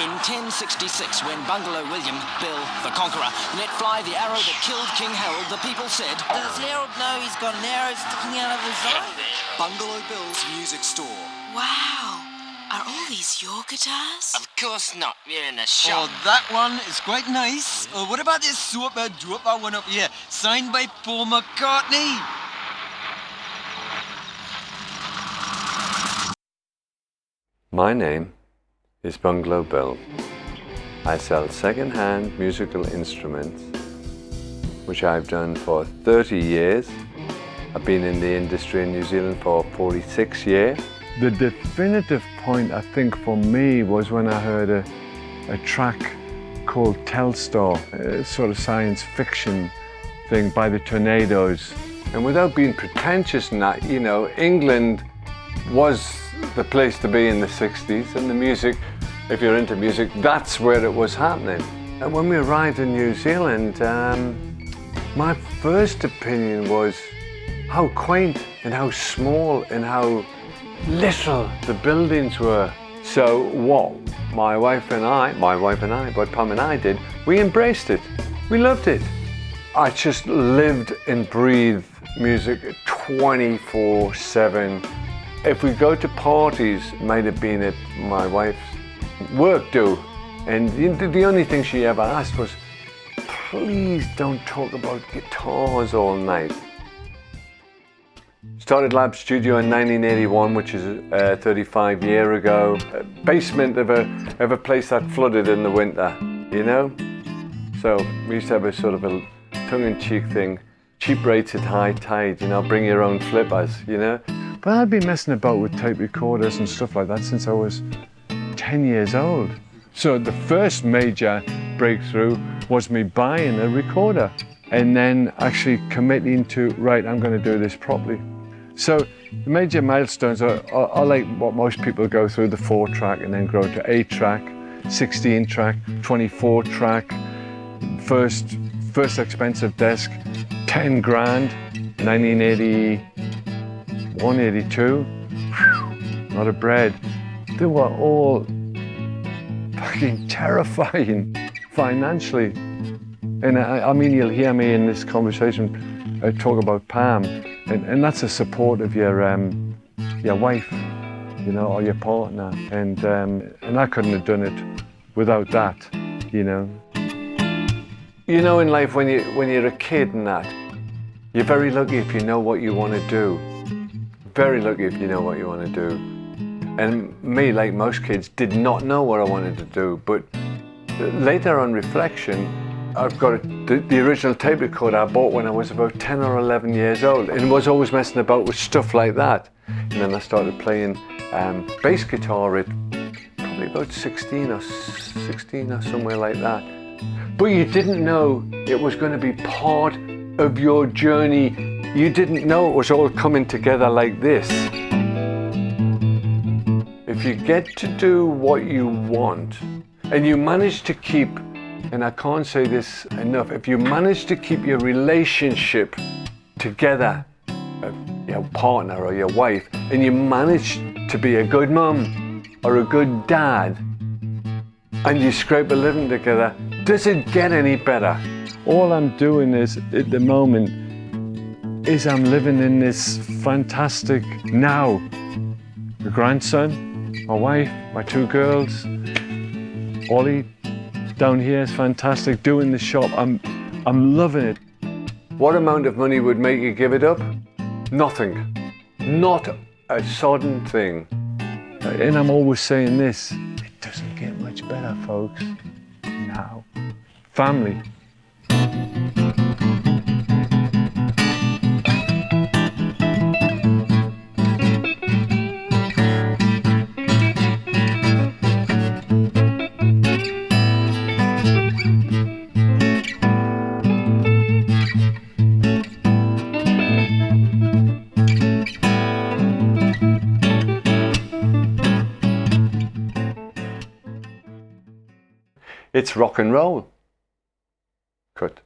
In 1066, when Bungalow William, Bill, the Conqueror, let fly the arrow that killed King Harold, the people said, "Does Harold know he's got an arrow sticking out of his eye?" Bungalow Bills Music Store. Wow. Are all these your guitars? Of course not, we're in a shop. Oh, that one is quite nice. What about this super duper one up here, signed by Paul McCartney? My name is Bungalow Bill. I sell second-hand musical instruments, which I've done for 30 years. I've been in the industry in New Zealand for 46 years. The definitive point, I think, for me was when I heard a track called Telstar, a sort of science fiction thing by the Tornadoes. And without being pretentious in that, you know, England was the place to be in the 60s, and the music, if you're into music, that's where it was happening. And when we arrived in New Zealand, my first opinion was how quaint and how small and how little the buildings were. So what my wife and I, what Pam and I did, we embraced it. We loved it. I just lived and breathed music 24/7. If we go to parties, it might have been at my wife's work do, and the only thing she ever asked was, please don't talk about guitars all night. Started Lab Studio in 1981, which is 35 years ago. A basement of a place that flooded in the winter, you know? So we used to have a sort of a tongue-in-cheek thing, cheap rates at high tide, you know, bring your own flippers, you know? But I'd been messing about with tape recorders and stuff like that since I was 10 years old. So the first major breakthrough was me buying a recorder and then actually committing to, right, I'm going to do this properly. So the major milestones are like what most people go through, the 4-track and then grow to 8-track, 16-track, 24-track, first expensive desk, 10 grand, 1981, 82, not a bread. They were all fucking terrifying financially. And I mean, you'll hear me in this conversation talk about Pam, and that's a support of your wife, you know, or your partner, and I couldn't have done it without that, you know. You know, in life, when you're a kid and that, you're very lucky if you know what you want to do. Very lucky if you know what you want to do. And me, like most kids, did not know what I wanted to do, but later on reflection, I've got the original tape recorder I bought when I was about 10 or 11 years old, and was always messing about with stuff like that. And then I started playing bass guitar at probably about 16 or somewhere like that. But you didn't know it was going to be part of your journey. You didn't know it was all coming together like this. If you get to do what you want, and you manage to keep, and I can't say this enough, if you manage to keep your relationship together, your partner or your wife, and you manage to be a good mum or a good dad, and you scrape a living together, does it get any better? All I'm doing is, at the moment, is I'm living in this fantastic now. The grandson, my wife, my 2 girls, Ollie down here is fantastic, doing the shop, I'm loving it. What amount of money would make you give it up? Nothing. Not a sodden thing. And I'm always saying this, it doesn't get much better, folks. Now. Family. It's rock and roll. Cut.